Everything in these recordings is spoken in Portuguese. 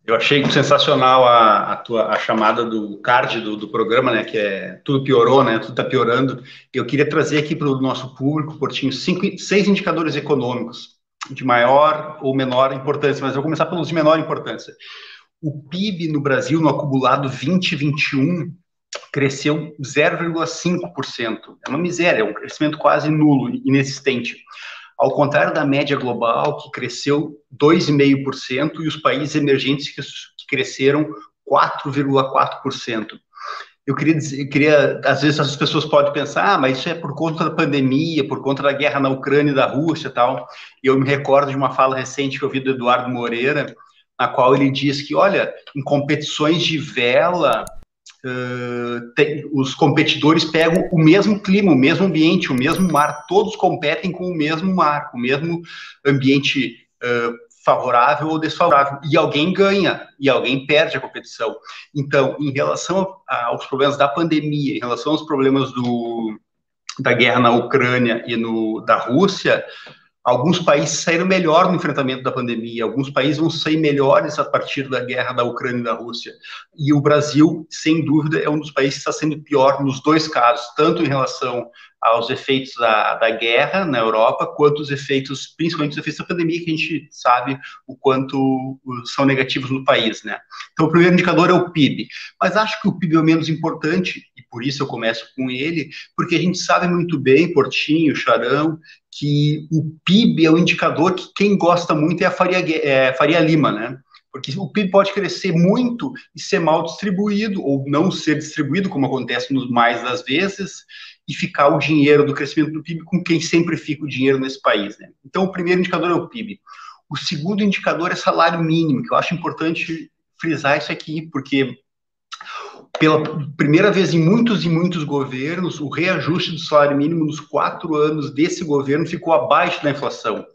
Eu achei sensacional a chamada do card do programa, né? Que é tudo piorou, né? Tudo está piorando. Eu queria trazer aqui para o nosso público, Portinho, seis indicadores econômicos de maior ou menor importância, mas eu vou começar pelos de menor importância. O PIB no Brasil, no acumulado 2021, cresceu 0,5%. É uma miséria, é um crescimento quase nulo, inexistente. Ao contrário da média global, que cresceu 2,5%, e os países emergentes que cresceram 4,4%. Às vezes as pessoas podem pensar, mas isso é por conta da pandemia, por conta da guerra na Ucrânia e da Rússia e tal. E eu me recordo de uma fala recente que eu vi do Eduardo Moreira, na qual ele diz que, olha, em competições de vela, os competidores pegam o mesmo clima, o mesmo ambiente, o mesmo mar, todos competem com o mesmo mar, o mesmo ambiente favorável ou desfavorável, e alguém ganha, e alguém perde a competição. Então, em relação aos problemas da pandemia, em relação aos problemas da guerra na Ucrânia e da Rússia, alguns países saíram melhor no enfrentamento da pandemia, alguns países vão sair melhores a partir da guerra da Ucrânia e da Rússia. E o Brasil, sem dúvida, é um dos países que está sendo pior nos dois casos, tanto em relação aos efeitos da guerra na Europa, quanto os efeitos, principalmente os efeitos da pandemia, que a gente sabe o quanto são negativos no país, né? Então, o primeiro indicador é o PIB. Mas acho que o PIB é o menos importante, e por isso eu começo com ele, porque a gente sabe muito bem, Portinho, Charão, que o PIB é um indicador que quem gosta muito é a Faria Lima, né? Porque o PIB pode crescer muito e ser mal distribuído, ou não ser distribuído, como acontece mais das vezes, e ficar o dinheiro do crescimento do PIB com quem sempre fica o dinheiro nesse país, né? Então, o primeiro indicador é o PIB. O segundo indicador é salário mínimo, que eu acho importante frisar isso aqui, porque pela primeira vez em muitos e muitos governos, o reajuste do salário mínimo nos 4 anos desse governo ficou abaixo da inflação,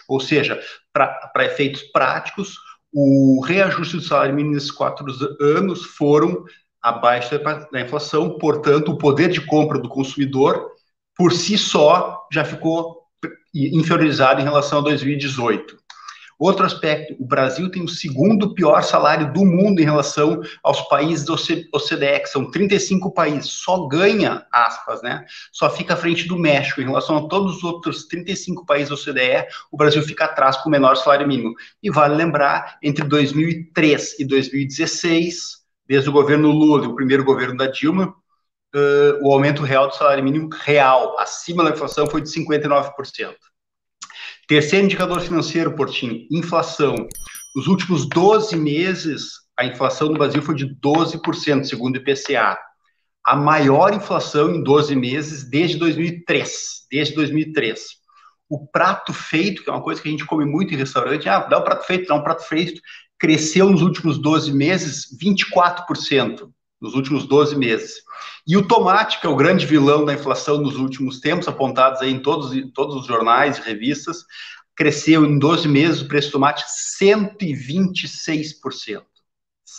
Ou seja, para efeitos práticos, o reajuste do salário mínimo nesses 4 anos foram abaixo da inflação, portanto, o poder de compra do consumidor, por si só, já ficou inferiorizado em relação a 2018. Outro aspecto, o Brasil tem o segundo pior salário do mundo em relação aos países do OCDE, que são 35 países, só ganha, aspas, né? Só fica à frente do México. Em relação a todos os outros 35 países do OCDE, o Brasil fica atrás com o menor salário mínimo. E vale lembrar, entre 2003 e 2016, desde o governo Lula e o primeiro governo da Dilma, o aumento real do salário mínimo real, acima da inflação, foi de 59%. Terceiro indicador financeiro, Portinho, inflação. Nos últimos 12 meses, a inflação no Brasil foi de 12%, segundo o IPCA. A maior inflação em 12 meses desde 2003. O prato feito, que é uma coisa que a gente come muito em restaurante, dá um prato feito, cresceu nos últimos 12 meses 24%. Nos últimos 12 meses. E o tomate, que é o grande vilão da inflação nos últimos tempos, apontados aí em todos os jornais e revistas, cresceu em 12 meses o preço do tomate 126%.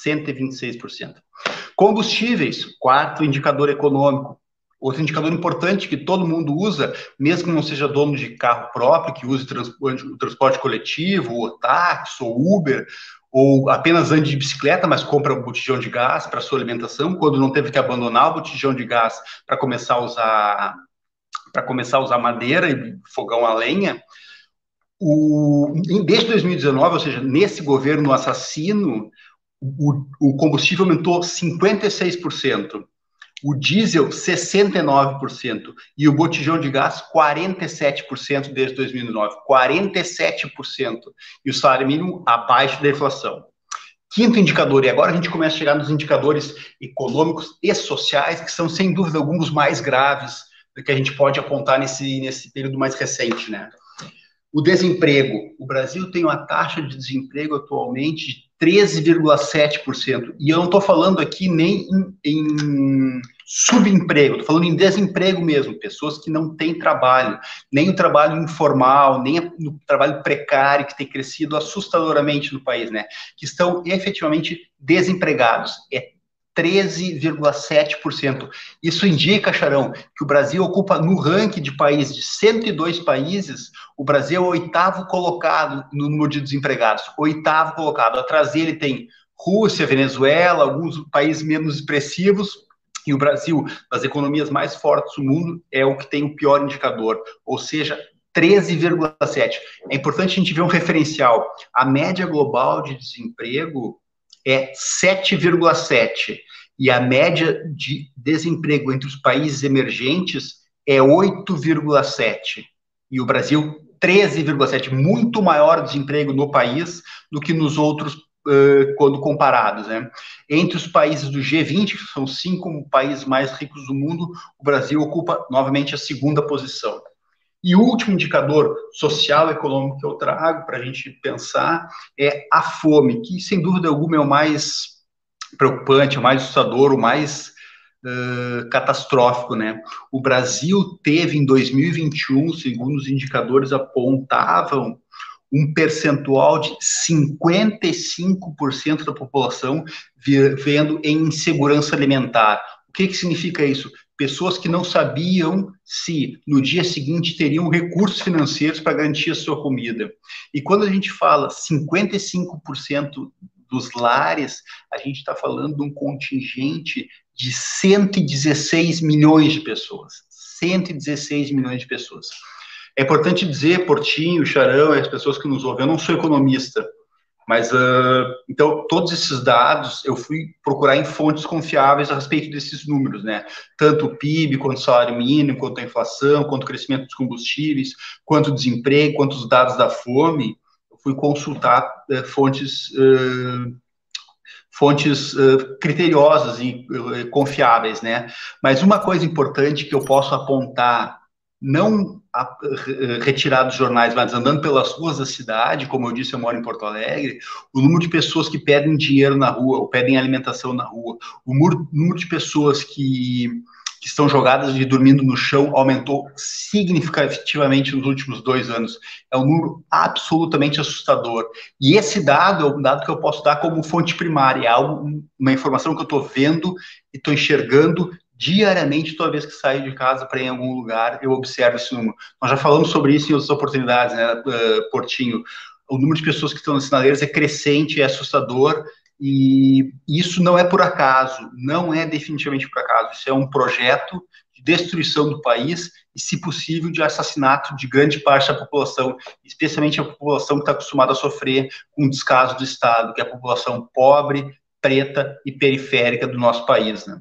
126%. Combustíveis, quarto indicador econômico. Outro indicador importante que todo mundo usa, mesmo que não seja dono de carro próprio, que use o transporte coletivo, ou táxi, ou Uber, ou apenas ande de bicicleta, mas compra um botijão de gás para sua alimentação, quando não teve que abandonar o botijão de gás para começar a usar madeira e fogão a lenha. Desde 2019, ou seja, nesse governo assassino, o combustível aumentou 56%. O diesel, 69%, e o botijão de gás, 47% desde 2009, 47%, e o salário mínimo abaixo da inflação. Quinto indicador, e agora a gente começa a chegar nos indicadores econômicos e sociais, que são, sem dúvida, alguns mais graves do que a gente pode apontar nesse período mais recente, né? O desemprego. O Brasil tem uma taxa de desemprego atualmente de 13,7%. E eu não estou falando aqui nem em subemprego, estou falando em desemprego mesmo, pessoas que não têm trabalho, nem o trabalho informal, nem o trabalho precário, que tem crescido assustadoramente no país, né? Que estão efetivamente desempregados. É 13,7%. Isso indica, Charão, que o Brasil ocupa no ranking de países, de 102 países, o Brasil é o oitavo colocado no número de desempregados. Oitavo colocado. Atrás dele tem Rússia, Venezuela, alguns países menos expressivos, e o Brasil, das economias mais fortes do mundo, é o que tem o pior indicador, ou seja, 13,7%. É importante a gente ver um referencial. A média global de desemprego é 7,7%. E a média de desemprego entre os países emergentes é 8,7%. E o Brasil, 13,7%. Muito maior desemprego no país do que nos outros, quando comparados, né? Entre os países do G20, que são 5 países mais ricos do mundo, o Brasil ocupa novamente a segunda posição. E o último indicador social e econômico que eu trago para a gente pensar é a fome, que sem dúvida alguma é o mais preocupante, o mais assustador, o mais catastrófico, né? O Brasil teve em 2021, segundo os indicadores apontavam, um percentual de 55% da população vivendo em insegurança alimentar. O que significa isso? Pessoas que não sabiam se no dia seguinte teriam recursos financeiros para garantir a sua comida. E quando a gente fala 55% dos lares, a gente está falando de um contingente de 116 milhões de pessoas. 116 milhões de pessoas. É importante dizer, Portinho, Charão, as pessoas que nos ouvem, eu não sou economista, mas, então, todos esses dados eu fui procurar em fontes confiáveis a respeito desses números, né? Tanto o PIB, quanto o salário mínimo, quanto a inflação, quanto o crescimento dos combustíveis, quanto o desemprego, quanto os dados da fome. Eu fui consultar fontes criteriosas e confiáveis, né? Mas uma coisa importante que eu posso apontar, não retirar dos jornais, mas andando pelas ruas da cidade, como eu disse, eu moro em Porto Alegre, o número de pessoas que pedem dinheiro na rua, ou pedem alimentação na rua, o número de pessoas que estão jogadas e dormindo no chão aumentou significativamente nos últimos 2 anos. É um número absolutamente assustador. E esse dado é um dado que eu posso dar como fonte primária, é algo, uma informação que eu estou vendo e estou enxergando diariamente, toda vez que saio de casa para ir em algum lugar, eu observo esse número. Nós já falamos sobre isso em outras oportunidades, né, Portinho? O número de pessoas que estão nas sinaleiras é crescente, é assustador, e isso não é por acaso, não é definitivamente por acaso. Isso é um projeto de destruição do país e, se possível, de assassinato de grande parte da população, especialmente a população que está acostumada a sofrer com o descaso do Estado, que é a população pobre, preta e periférica do nosso país, né?